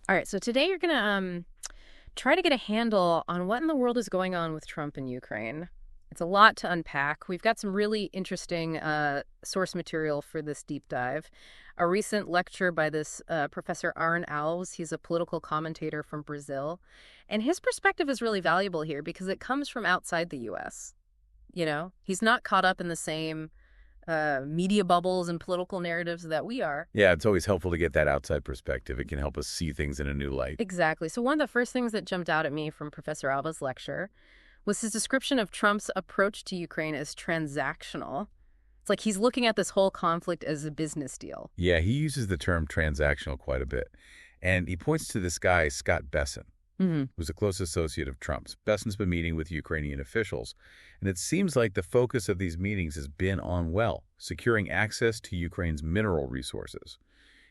All right, so today you're going to try to get a handle on what in the world is going on with Trump and Ukraine. It's a lot to unpack. We've got some really interesting source material for this deep dive. A recent lecture by this Professor Aaron Alves. He's a political commentator from Brazil. And his perspective is really valuable here because it comes from outside the U.S. You know, he's not caught up in the same media bubbles and political narratives that we are. Yeah, it's always helpful to get that outside perspective. It can help us see things in a new light. Exactly. So one of the first things that jumped out at me from Professor Alva's lecture was his description of Trump's approach to Ukraine as transactional. It's like he's looking at this whole conflict as a business deal. Yeah, he uses the term transactional quite a bit. And he points to this guy, Scott Besson, who's a close associate of Trump's. Besson's been meeting with Ukrainian officials, and it seems like the focus of these meetings has been on, well, securing access to Ukraine's mineral resources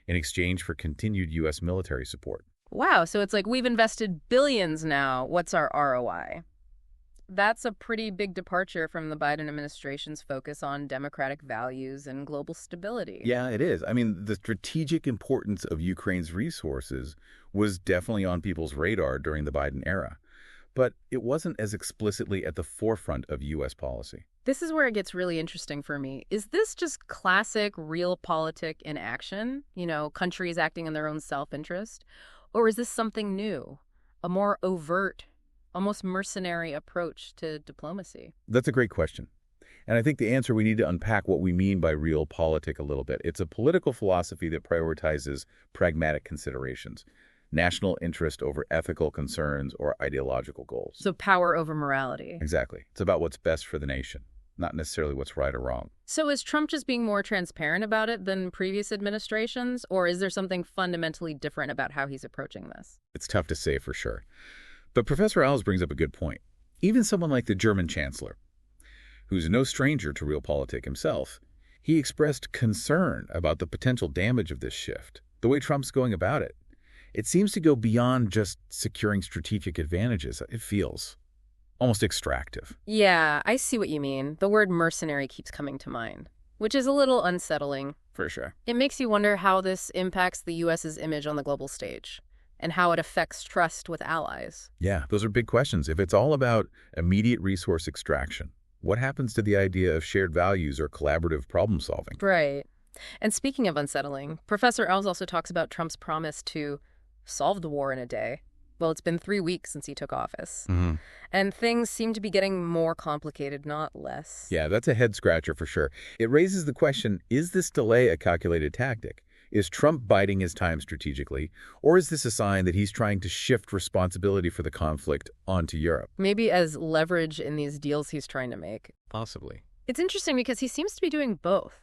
in exchange for continued U.S. military support. Wow, so it's like we've invested billions now. What's our ROI? That's a pretty big departure from the Biden administration's focus on democratic values and global stability. Yeah, it is. I mean, the strategic importance of Ukraine's resources was definitely on people's radar during the Biden era, but it wasn't as explicitly at the forefront of U.S. policy. This is where it gets really interesting for me. Is this just classic realpolitik in action? You know, countries acting in their own self-interest? Or is this something new, a more overt, almost mercenary approach to diplomacy? That's a great question. And I think the answer, we need to unpack what we mean by realpolitik a little bit. It's a political philosophy that prioritizes pragmatic considerations, national interest over ethical concerns or ideological goals. So power over morality. Exactly. It's about what's best for the nation, not necessarily what's right or wrong. So is Trump just being more transparent about it than previous administrations, or is there something fundamentally different about how he's approaching this? It's tough to say for sure. But Professor Alves brings up a good point. Even someone like the German chancellor, who's no stranger to realpolitik himself, he expressed concern about the potential damage of this shift, the way Trump's going about it. It seems to go beyond just securing strategic advantages. It feels almost extractive. Yeah, I see what you mean. The word mercenary keeps coming to mind, which is a little unsettling. For sure. It makes you wonder how this impacts the U.S.'s image on the global stage and how it affects trust with allies. Yeah, those are big questions. If it's all about immediate resource extraction, what happens to the idea of shared values or collaborative problem solving? Right. And speaking of unsettling, Professor Ells also talks about Trump's promise to solve the war in a day. Well, it's been 3 weeks since he took office. And things seem to be getting more complicated, not less. Yeah, that's a head-scratcher for sure. It raises the question, is this delay a calculated tactic? Is Trump biding his time strategically, or is this a sign that he's trying to shift responsibility for the conflict onto Europe? Maybe as leverage in these deals he's trying to make. Possibly. It's interesting because he seems to be doing both,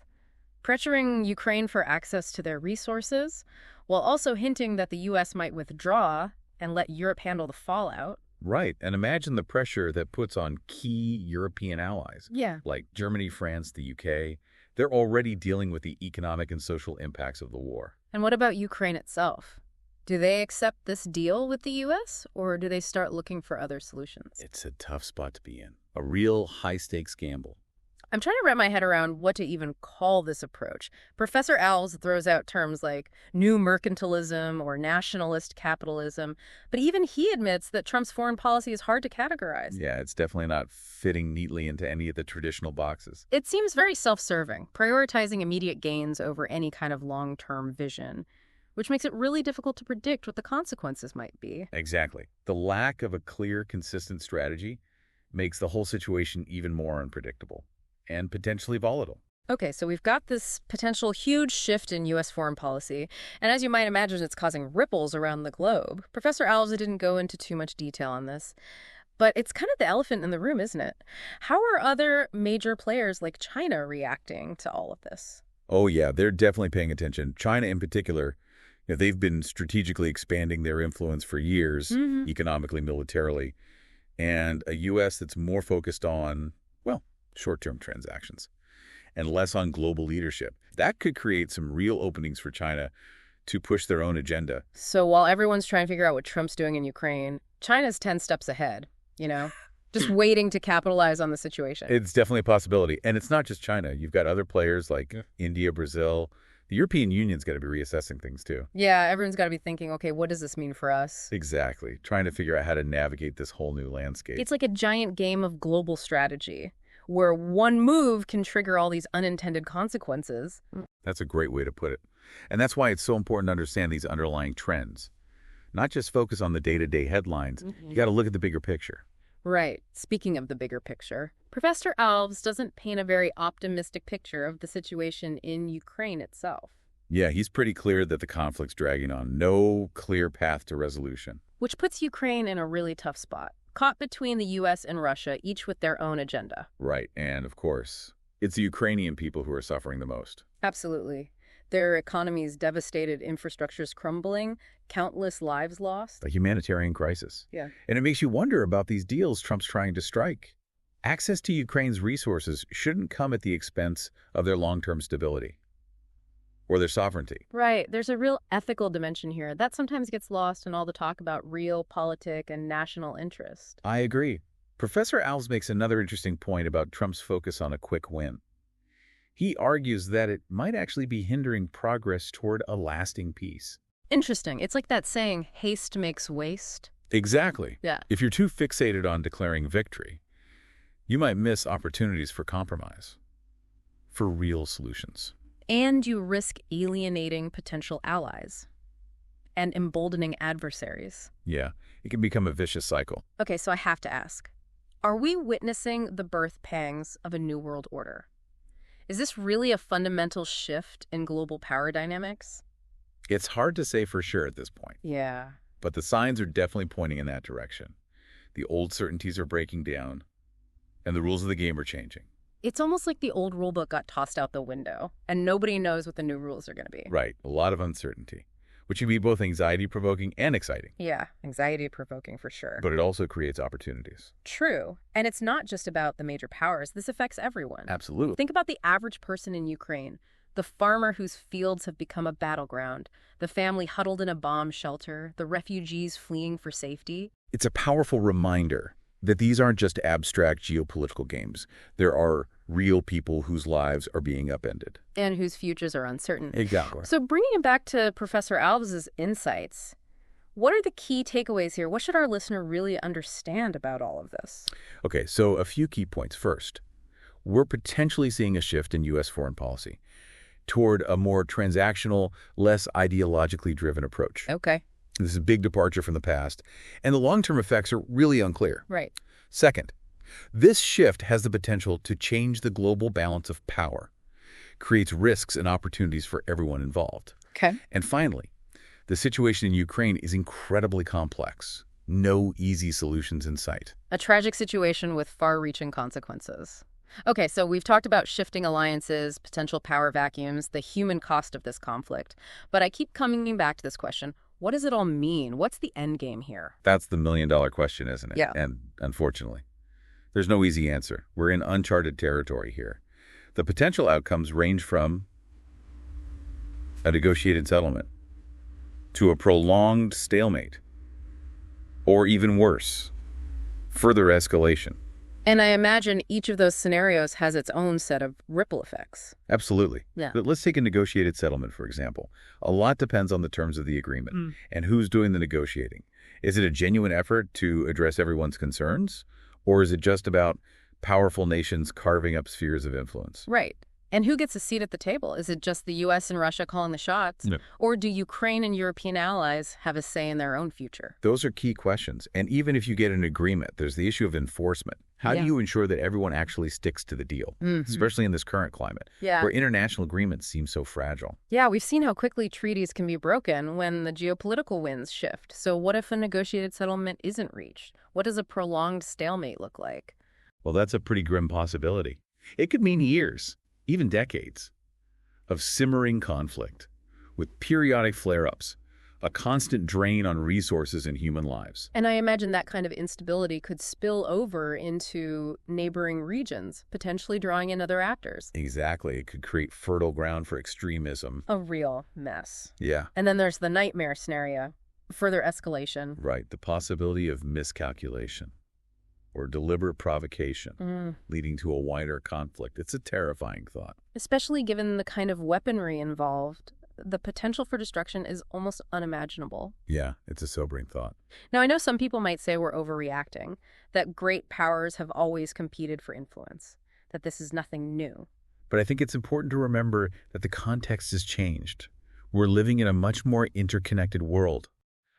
pressuring Ukraine for access to their resources, while also hinting that the U.S. might withdraw and let Europe handle the fallout. Right, and imagine the pressure that puts on key European allies, Yeah. like Germany, France, the UK. They're already dealing with the economic and social impacts of the war. And what about Ukraine itself? Do they accept this deal with the U.S., or do they start looking for other solutions? It's a tough spot to be in, a real high-stakes gamble. I'm trying to wrap my head around what to even call this approach. Professor Alves throws out terms like new mercantilism or nationalist capitalism, but even he admits that Trump's foreign policy is hard to categorize. Yeah, it's definitely not fitting neatly into any of the traditional boxes. It seems very self-serving, prioritizing immediate gains over any kind of long-term vision, which makes it really difficult to predict what the consequences might be. Exactly. The lack of a clear, consistent strategy makes the whole situation even more unpredictable and potentially volatile. Okay, so we've got this potential huge shift in U.S. foreign policy, and as you might imagine, it's causing ripples around the globe. Professor Alves didn't go into too much detail on this, but it's kind of the elephant in the room, isn't it? How are other major players like China reacting to all of this? Oh, yeah, they're definitely paying attention. China in particular, they've been strategically expanding their influence for years, economically, militarily, and a U.S. that's more focused on, well, short-term transactions and less on global leadership. That could create some real openings for China to push their own agenda. So while everyone's trying to figure out what Trump's doing in Ukraine, China's 10 steps ahead, just waiting to capitalize on the situation. It's definitely a possibility. And it's not just China. You've got other players like India, Brazil, The European Union's got to be reassessing things too. Yeah, everyone's got to be thinking, okay, what does this mean for us? Exactly. Trying to figure out how to navigate this whole new landscape. It's like a giant game of global strategy where one move can trigger all these unintended consequences. That's a great way to put it. And that's why it's so important to understand these underlying trends. Not just focus on the day-to-day headlines. You got to look at the bigger picture. Right. Speaking of the bigger picture, Professor Alves doesn't paint a very optimistic picture of the situation in Ukraine itself. Yeah, he's pretty clear that the conflict's dragging on. No clear path to resolution. Which puts Ukraine in a really tough spot, caught between the U.S. and Russia, each with their own agenda. Right, and of course, it's the Ukrainian people who are suffering the most. Absolutely. Their economy's devastated, infrastructure's crumbling, countless lives lost. A humanitarian crisis. Yeah. And it makes you wonder about these deals Trump's trying to strike. Access to Ukraine's resources shouldn't come at the expense of their long-term stability or their sovereignty. Right. There's a real ethical dimension here. That sometimes gets lost in all the talk about realpolitik and national interest. I agree. Professor Alves makes another interesting point about Trump's focus on a quick win. He argues that it might actually be hindering progress toward a lasting peace. Interesting. It's like that saying, haste makes waste. Exactly. Yeah. If you're too fixated on declaring victory, you might miss opportunities for compromise, for real solutions. And you risk alienating potential allies and emboldening adversaries. Yeah, it can become a vicious cycle. Okay, so I have to ask, are we witnessing the birth pangs of a new world order? Is this really a fundamental shift in global power dynamics? It's hard to say for sure at this point, Yeah. but the signs are definitely pointing in that direction. The old certainties are breaking down, and the rules of the game are changing. It's almost like the old rulebook got tossed out the window, and nobody knows what the new rules are going to be. Right, a lot of uncertainty, which can be both anxiety-provoking and exciting. Yeah, anxiety-provoking for sure. But it also creates opportunities. True. And it's not just about the major powers. This affects everyone. Absolutely. Think about the average person in Ukraine, the farmer whose fields have become a battleground, the family huddled in a bomb shelter, the refugees fleeing for safety. It's a powerful reminder that these aren't just abstract geopolitical games. There are real people whose lives are being upended. And whose futures are uncertain. Exactly. So bringing it back to Professor Alves' insights, what are the key takeaways here? What should our listener really understand about all of this? Okay, so a few key points. First, we're potentially seeing a shift in U.S. foreign policy toward a more transactional, less ideologically driven approach. Okay. This is a big departure from the past, and the long-term effects are really unclear. Right. Second, this shift has the potential to change the global balance of power, creates risks and opportunities for everyone involved. Okay. And finally, the situation in Ukraine is incredibly complex. No easy solutions in sight. A tragic situation with far-reaching consequences. Okay, so we've talked about shifting alliances, potential power vacuums, the human cost of this conflict. But I keep coming back to this question. What does it all mean? What's the end game here? That's the million-dollar question, isn't it? Yeah. And unfortunately, there's no easy answer. We're in uncharted territory here. The potential outcomes range from a negotiated settlement to a prolonged stalemate, or even worse, further escalation. And I imagine each of those scenarios has its own set of ripple effects. Absolutely. Yeah. But let's take a negotiated settlement, for example. A lot depends on the terms of the agreement and who's doing the negotiating. Is it a genuine effort to address everyone's concerns, or is it just about powerful nations carving up spheres of influence? Right. And who gets a seat at the table? Is it just the U.S. and Russia calling the shots? No. Or do Ukraine and European allies have a say in their own future? Those are key questions. And even if you get an agreement, there's the issue of enforcement. How Yeah. do you ensure that everyone actually sticks to the deal, especially in this current climate, Yeah. where international agreements seem so fragile? Yeah, we've seen how quickly treaties can be broken when the geopolitical winds shift. So what if a negotiated settlement isn't reached? What does a prolonged stalemate look like? Well, that's a pretty grim possibility. It could mean years, even decades, of simmering conflict with periodic flare-ups, a constant drain on resources and human lives. And I imagine that kind of instability could spill over into neighboring regions, potentially drawing in other actors. Exactly. It could create fertile ground for extremism. A real mess. Yeah, And then there's the nightmare scenario, further escalation. right. The possibility of miscalculation. or deliberate provocation, Mm. leading to a wider conflict. It's a terrifying thought. Especially given the kind of weaponry involved, the potential for destruction is almost unimaginable. Yeah, it's a sobering thought. Now, I know some people might say we're overreacting, that great powers have always competed for influence, that this is nothing new. But I think it's important to remember that the context has changed. We're living in a much more interconnected world.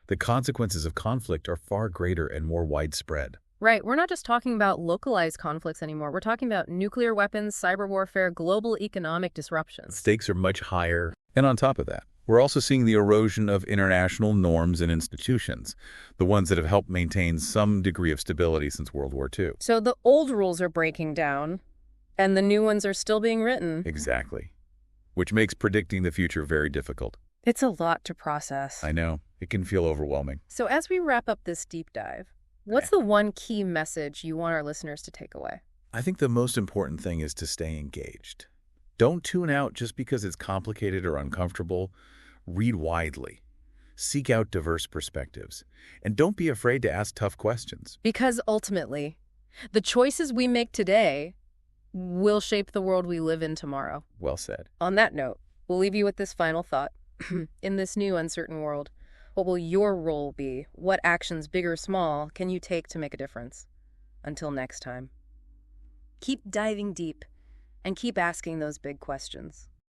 The consequences of conflict are far greater and more widespread. Right, we're not just talking about localized conflicts anymore. We're talking about nuclear weapons, cyber warfare, global economic disruptions. Stakes are much higher. And on top of that, we're also seeing the erosion of international norms and institutions, the ones that have helped maintain some degree of stability since World War II. So the old rules are breaking down, and the new ones are still being written. Exactly. Which makes predicting the future very difficult. It's a lot to process. I know. It can feel overwhelming. So as we wrap up this deep dive, what's the one key message you want our listeners to take away? I think the most important thing is to stay engaged. Don't tune out just because it's complicated or uncomfortable. Read widely. Seek out diverse perspectives. And don't be afraid to ask tough questions. Because ultimately, the choices we make today will shape the world we live in tomorrow. Well said. On that note, we'll leave you with this final thought. In this new uncertain world, what will your role be? What actions, big or small, can you take to make a difference? Until next time. Keep diving deep and keep asking those big questions.